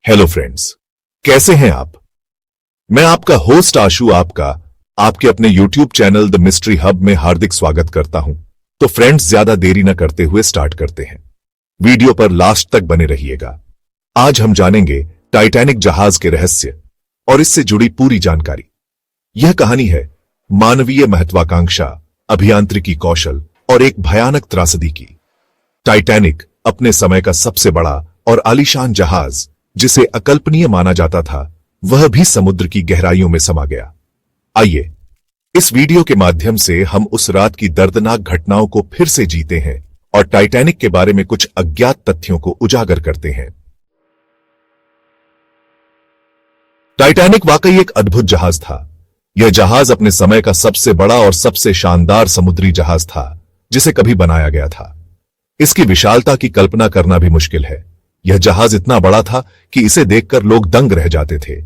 Hello friends, कैसे हैं आप। मैं आपका होस्ट आशु आपके अपने YouTube channel the mystery hub में हार्दिक स्वागत करता हूं। तो फ्रेंड्स, ज्यादा देरी न करते हुए स्टार्ट करते हैं। वीडियो पर लास्ट तक बने रहिएगा। आज हम जानेंगे टाइटैनिक जहाज के रहस्य और इससे जुड़ी पूरी जानकारी। यह कहानी है मानवीय महत्वाकांक्षा, अभियांत्रिकी कौशल और एक भयानक त्रासदी की। टाइटैनिक अपने समय का सबसे बड़ा और आलीशान जहाज, जिसे अकल्पनीय माना जाता था, वह भी समुद्र की गहराइयों में समा गया। आइए इस वीडियो के माध्यम से हम उस रात की दर्दनाक घटनाओं को फिर से जीते हैं और टाइटैनिक के बारे में कुछ अज्ञात तथ्यों को उजागर करते हैं। टाइटैनिक वाकई एक अद्भुत जहाज था। यह जहाज अपने समय का सबसे बड़ा और सबसे शानदार समुद्री जहाज था जिसे कभी बनाया गया था। इसकी विशालता की कल्पना करना भी मुश्किल है। यह जहाज इतना बड़ा था कि इसे देखकर लोग दंग रह जाते थे।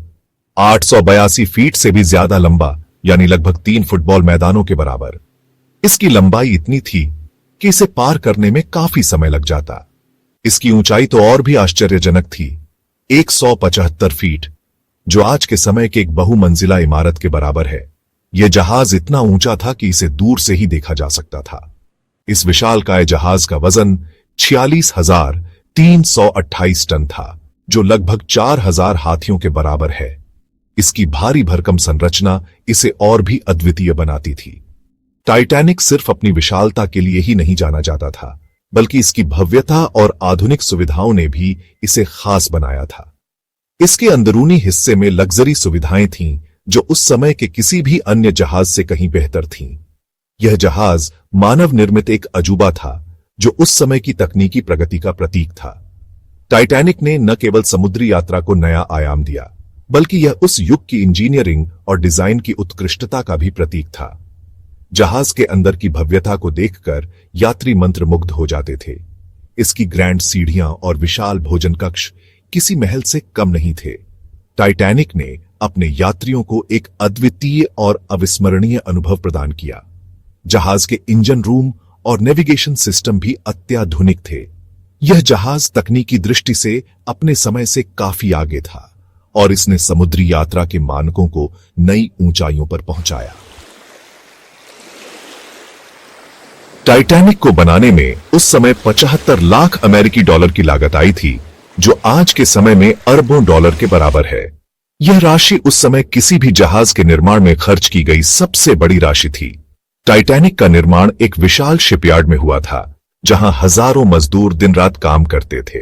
882 फीट से भी ज्यादा लंबा, यानी लगभग 3 फुटबॉल मैदानों के बराबर। इसकी लंबाई इतनी थी कि इसे पार करने में काफी समय लग जाता। इसकी ऊंचाई तो और भी आश्चर्यजनक थी, 175 फीट, जो आज के समय के एक बहुमंजिला इमारत के बराबर है। यह जहाज इतना ऊंचा था कि इसे दूर से ही देखा जा सकता था। इस विशालकाय जहाज का वजन 46,328 टन था, जो लगभग 4,000 हाथियों के बराबर है। इसकी भारी भरकम संरचना इसे और भी अद्वितीय बनाती थी। टाइटैनिक सिर्फ अपनी विशालता के लिए ही नहीं जाना जाता था, बल्कि इसकी भव्यता और आधुनिक सुविधाओं ने भी इसे खास बनाया था। इसके अंदरूनी हिस्से में लग्जरी सुविधाएं थीं, जो उस समय के किसी भी अन्य जहाज से कहीं बेहतर थीं। यह जहाज मानव निर्मित एक अजूबा था, जो उस समय की तकनीकी प्रगति का प्रतीक था। टाइटैनिक ने न केवल समुद्री यात्रा को नया आयाम दिया, बल्कि यह उस युग की इंजीनियरिंग और डिजाइन की उत्कृष्टता का भी प्रतीक था। जहाज के अंदर की भव्यता को देखकर यात्री मंत्रमुग्ध हो जाते थे। इसकी ग्रैंड सीढ़ियां और विशाल भोजन कक्ष किसी महल से कम नहीं थे। टाइटैनिक ने अपने यात्रियों को एक अद्वितीय और अविस्मरणीय अनुभव प्रदान किया। जहाज के इंजन रूम और नेविगेशन सिस्टम भी अत्याधुनिक थे। यह जहाज तकनीकी दृष्टि से अपने समय से काफी आगे था और इसने समुद्री यात्रा के मानकों को नई ऊंचाइयों पर पहुंचाया। टाइटैनिक को बनाने में उस समय 75 लाख अमेरिकी डॉलर की लागत आई थी, जो आज के समय में अरबों डॉलर के बराबर है। यह राशि उस समय किसी भी जहाज के निर्माण में खर्च की गई सबसे बड़ी राशि थी। टाइटैनिक का निर्माण एक विशाल शिपयार्ड में हुआ था, जहां हजारों मजदूर दिन रात काम करते थे।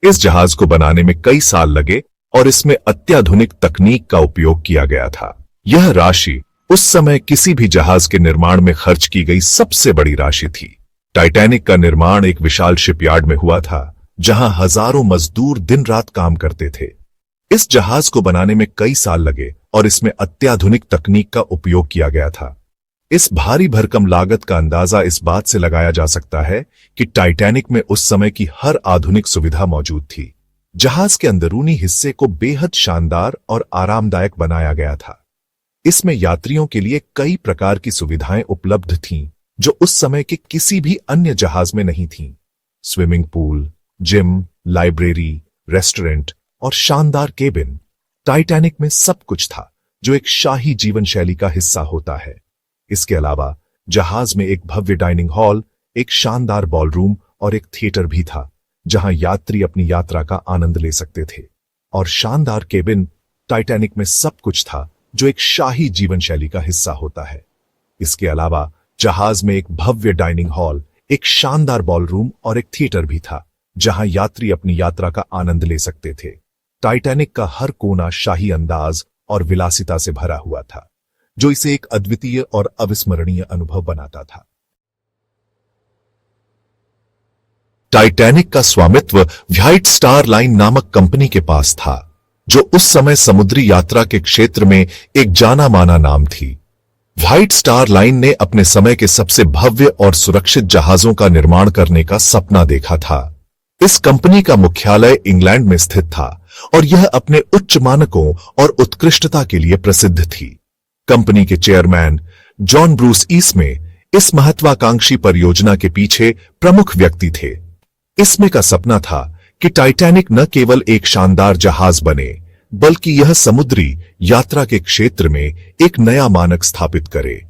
इस जहाज को बनाने में कई साल लगे और इसमें अत्याधुनिक तकनीक का उपयोग किया गया था। यह राशि उस समय किसी भी जहाज के निर्माण में खर्च की गई सबसे बड़ी राशि थी। टाइटैनिक का निर्माण एक विशाल शिपयार्ड में हुआ था, जहां हजारों मजदूर दिन रात काम करते थे। इस जहाज को बनाने में कई साल लगे और इसमें अत्याधुनिक तकनीक का उपयोग किया गया था। इस भारी भरकम लागत का अंदाजा इस बात से लगाया जा सकता है कि टाइटैनिक में उस समय की हर आधुनिक सुविधा मौजूद थी। जहाज के अंदरूनी हिस्से को बेहद शानदार और आरामदायक बनाया गया था। इसमें यात्रियों के लिए कई प्रकार की सुविधाएं उपलब्ध थीं, जो उस समय के किसी भी अन्य जहाज में नहीं थीं। Swimming pool, gym, library, restaurant और शानदार केबिन। टाइटैनिक में सब कुछ था जो एक शाही जीवन शैली का हिस्सा होता है। इसके अलावा जहाज में एक भव्य डाइनिंग हॉल, एक शानदार बॉलरूम और एक थिएटर भी था, जहां यात्री अपनी यात्रा का आनंद ले सकते थे। और शानदार केबिन। टाइटैनिक में सब कुछ था जो एक शाही जीवन शैली का हिस्सा होता है। इसके अलावा जहाज में एक भव्य डाइनिंग हॉल, एक शानदार बॉलरूम और एक थिएटर भी था, जहां यात्री अपनी यात्रा का आनंद ले सकते थे। टाइटैनिक का हर कोना शाही अंदाज और विलासिता से भरा हुआ था, जो इसे एक अद्वितीय और अविस्मरणीय अनुभव बनाता था। टाइटैनिक का स्वामित्व व्हाइट स्टार लाइन नामक कंपनी के पास था, जो उस समय समुद्री यात्रा के क्षेत्र में एक जाना माना नाम थी। व्हाइट स्टार लाइन ने अपने समय के सबसे भव्य और सुरक्षित जहाजों का निर्माण करने का सपना देखा था। इस कंपनी का मुख्यालय इंग्लैंड में स्थित था और यह अपने उच्च मानकों और उत्कृष्टता के लिए प्रसिद्ध थी। कंपनी के चेयरमैन जॉन ब्रूस ईस्मे इस महत्वाकांक्षी परियोजना के पीछे प्रमुख व्यक्ति थे। इसमे का सपना था कि टाइटैनिक न केवल एक शानदार जहाज बने, बल्कि यह समुद्री यात्रा के क्षेत्र में एक नया मानक स्थापित करे।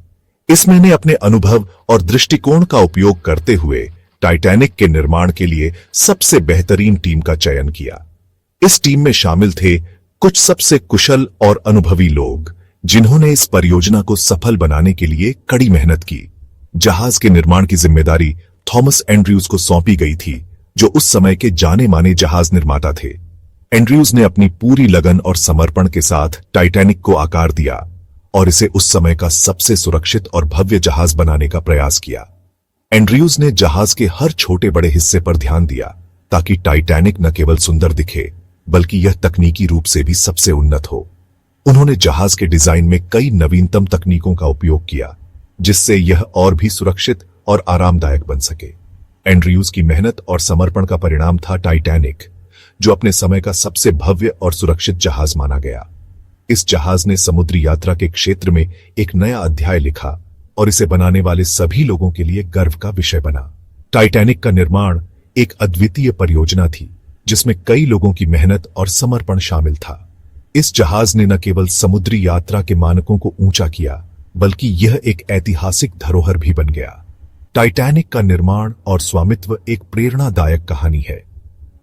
इसमें ने अपने अनुभव और दृष्टिकोण का उपयोग करते हुए टाइटैनिक के निर्माण के लिए सबसे बेहतरीन टीम का चयन किया। इस टीम में शामिल थे कुछ सबसे कुशल और अनुभवी लोग, जिन्होंने इस परियोजना को सफल बनाने के लिए कड़ी मेहनत की। जहाज के निर्माण की जिम्मेदारी थॉमस एंड्रयूज को सौंपी गई थी, जो उस समय के जाने माने जहाज निर्माता थे। एंड्रयूज ने अपनी पूरी लगन और समर्पण के साथ टाइटैनिक को आकार दिया और इसे उस समय का सबसे सुरक्षित और भव्य जहाज बनाने का प्रयास किया। एंड्रयूज ने जहाज के हर छोटे बड़े हिस्से पर ध्यान दिया ताकि टाइटैनिक न केवल सुंदर दिखे, बल्कि यह तकनीकी रूप से भी सबसे उन्नत हो। उन्होंने जहाज के डिजाइन में कई नवीनतम तकनीकों का उपयोग किया, जिससे यह और भी सुरक्षित और आरामदायक बन सके। एंड्रयूज की मेहनत और समर्पण का परिणाम था टाइटैनिक, जो अपने समय का सबसे भव्य और सुरक्षित जहाज माना गया। इस जहाज ने समुद्री यात्रा के क्षेत्र में एक नया अध्याय लिखा और इसे बनाने वाले सभी लोगों के लिए गर्व का विषय बना। टाइटैनिक का निर्माण एक अद्वितीय परियोजना थी, जिसमें कई लोगों की मेहनत और समर्पण शामिल था। इस जहाज ने न केवल समुद्री यात्रा के मानकों को ऊंचा किया, बल्कि यह एक ऐतिहासिक धरोहर भी बन गया। टाइटैनिक का निर्माण और स्वामित्व एक प्रेरणादायक कहानी है,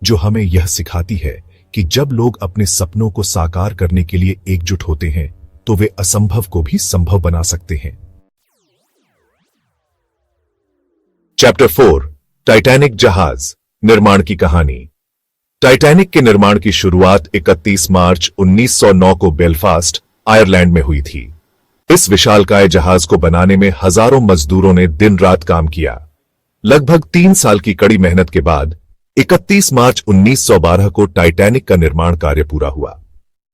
जो हमें यह सिखाती है कि जब लोग अपने सपनों को साकार करने के लिए एकजुट होते हैं, तो वे असंभव को भी संभव बना सकते हैं। चैप्टर 4, टाइटैनिक जहाज निर्माण की कहानी। टाइटैनिक के निर्माण की शुरुआत 31 मार्च 1909 को बेलफास्ट, आयरलैंड में हुई थी। इस विशालकाय जहाज को बनाने में हजारों मजदूरों ने दिन रात काम किया। लगभग 3 साल की कड़ी मेहनत के बाद 31 मार्च 1912 को टाइटैनिक का निर्माण कार्य पूरा हुआ।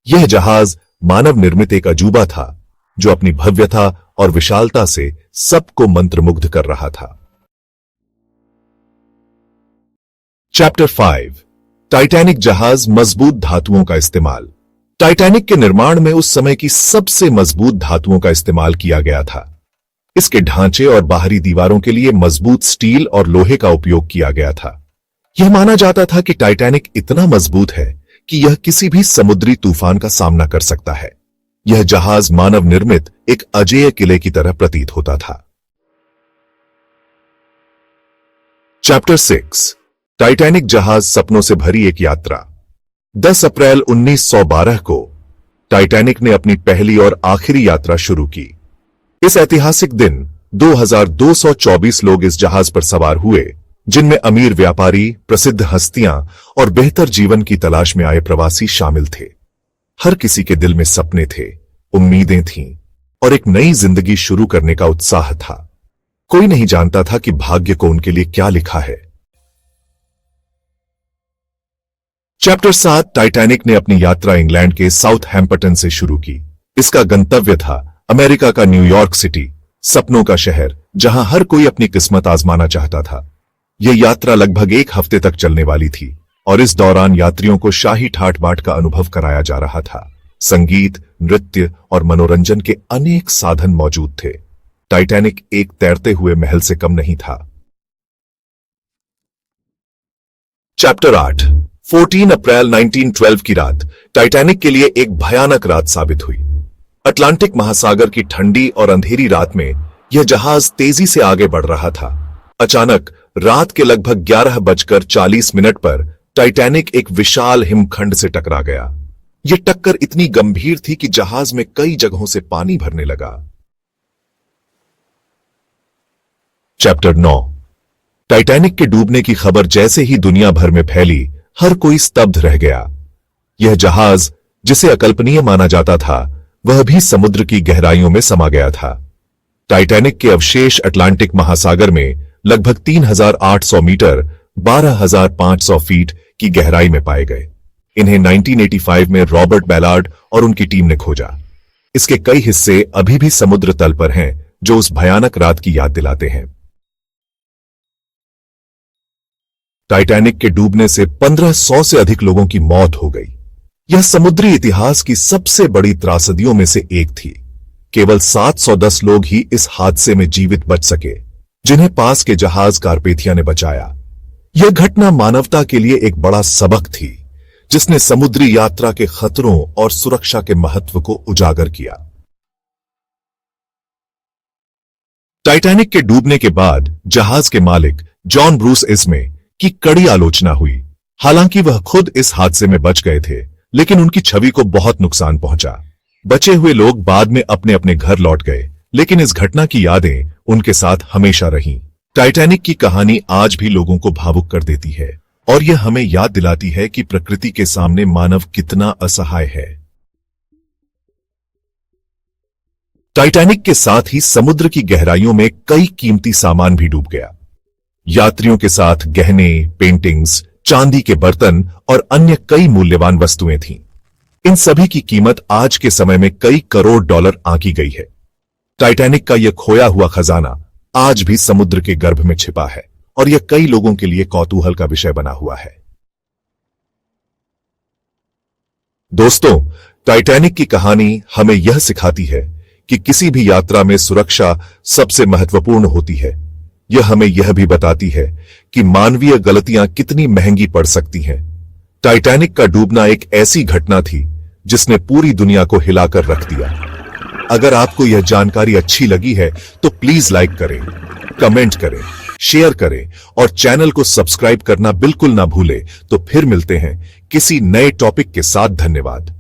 यह जहाज मानव निर्मित एक अजूबा था, जो अपनी भव्यता और विशालता से सबको मंत्रमुग्ध कर रहा था। चैप्टर 5, टाइटैनिक जहाज मजबूत धातुओं का इस्तेमाल। टाइटैनिक के निर्माण में उस समय की सबसे मजबूत धातुओं का इस्तेमाल किया गया था। इसके ढांचे और बाहरी दीवारों के लिए मजबूत स्टील और लोहे का उपयोग किया गया था। यह माना जाता था कि टाइटैनिक इतना मजबूत है कि यह किसी भी समुद्री तूफान का सामना कर सकता है। यह जहाज मानव निर्मित एक अजेय किले की तरह प्रतीत होता था। चैप्टर 6, टाइटैनिक जहाज सपनों से भरी एक यात्रा। 10 अप्रैल 1912 को टाइटैनिक ने अपनी पहली और आखिरी यात्रा शुरू की। इस ऐतिहासिक दिन 2224 लोग इस जहाज पर सवार हुए, जिनमें अमीर व्यापारी, प्रसिद्ध हस्तियां और बेहतर जीवन की तलाश में आए प्रवासी शामिल थे। हर किसी के दिल में सपने थे, उम्मीदें थीं और एक नई जिंदगी शुरू करने का उत्साह था। कोई नहीं जानता था कि भाग्य को उनके लिए क्या लिखा है। चैप्टर 7, टाइटैनिक ने अपनी यात्रा इंग्लैंड के साउथहैम्पटन से शुरू की। इसका गंतव्य था अमेरिका का न्यूयॉर्क सिटी, सपनों का शहर, जहां हर कोई अपनी किस्मत आजमाना चाहता था। यह यात्रा लगभग 1 हफ्ते तक चलने वाली थी और इस दौरान यात्रियों को शाही ठाट बाट का अनुभव कराया जा रहा था। संगीत, नृत्य और मनोरंजन के अनेक साधन मौजूद थे। टाइटैनिक एक तैरते हुए महल से कम नहीं था। चैप्टर 8, 14 अप्रैल 1912 की रात टाइटैनिक के लिए एक भयानक रात साबित हुई। अटलांटिक महासागर की ठंडी और अंधेरी रात में यह जहाज तेजी से आगे बढ़ रहा था। अचानक रात के लगभग 11:40 पर टाइटैनिक एक विशाल हिमखंड से टकरा गया। यह टक्कर इतनी गंभीर थी कि जहाज में कई जगहों से पानी भरने लगा। चैप्टर 9, टाइटैनिक के डूबने की खबर जैसे ही दुनिया भर में फैली, हर कोई स्तब्ध रह गया। यह जहाज, जिसे अकल्पनीय माना जाता था, वह भी समुद्र की गहराइयों में समा गया था। टाइटैनिक के अवशेष अटलांटिक महासागर में लगभग 3800 मीटर 12500 फीट की गहराई में पाए गए। इन्हें 1985 में रॉबर्ट बैलार्ड और उनकी टीम ने खोजा। इसके कई हिस्से अभी भी समुद्र तल पर हैं, जो उस भयानक रात की याद दिलाते हैं। टाइटैनिक के डूबने से 1500 से अधिक लोगों की मौत हो गई। यह समुद्री इतिहास की सबसे बड़ी त्रासदियों में से एक थी। केवल 710 लोग ही इस हादसे में जीवित बच सके, जिन्हें पास के जहाज कारपेथिया ने बचाया। यह घटना मानवता के लिए एक बड़ा सबक थी, जिसने समुद्री यात्रा के खतरों और सुरक्षा के महत्व को उजागर किया। टाइटैनिक के डूबने के बाद जहाज के मालिक जॉन ब्रूस इस्मे की कड़ी आलोचना हुई। हालांकि वह खुद इस हादसे में बच गए थे, लेकिन उनकी छवि को बहुत नुकसान पहुंचा। बचे हुए लोग बाद में अपने अपने घर लौट गए, लेकिन इस घटना की यादें उनके साथ हमेशा रहीं। टाइटैनिक की कहानी आज भी लोगों को भावुक कर देती है और यह हमें याद दिलाती है कि प्रकृति के सामने मानव कितना असहाय है। टाइटैनिक के साथ ही समुद्र की गहराइयों में कई कीमती सामान भी डूब गया। यात्रियों के साथ गहने, पेंटिंग्स, चांदी के बर्तन और अन्य कई मूल्यवान वस्तुएं थीं। इन सभी की कीमत आज के समय में कई करोड़ डॉलर आंकी गई है। टाइटैनिक का यह खोया हुआ खजाना आज भी समुद्र के गर्भ में छिपा है और यह कई लोगों के लिए कौतूहल का विषय बना हुआ है। दोस्तों, टाइटैनिक की कहानी हमें यह सिखाती है कि किसी भी यात्रा में सुरक्षा सबसे महत्वपूर्ण होती है। यह हमें यह भी बताती है कि मानवीय गलतियां कितनी महंगी पड़ सकती हैं। टाइटैनिक का डूबना एक ऐसी घटना थी जिसने पूरी दुनिया को हिलाकर रख दिया। अगर आपको यह जानकारी अच्छी लगी है तो प्लीज लाइक करें, कमेंट करें, शेयर करें और चैनल को सब्सक्राइब करना बिल्कुल ना भूलें। तो फिर मिलते हैं किसी नए टॉपिक के साथ। धन्यवाद।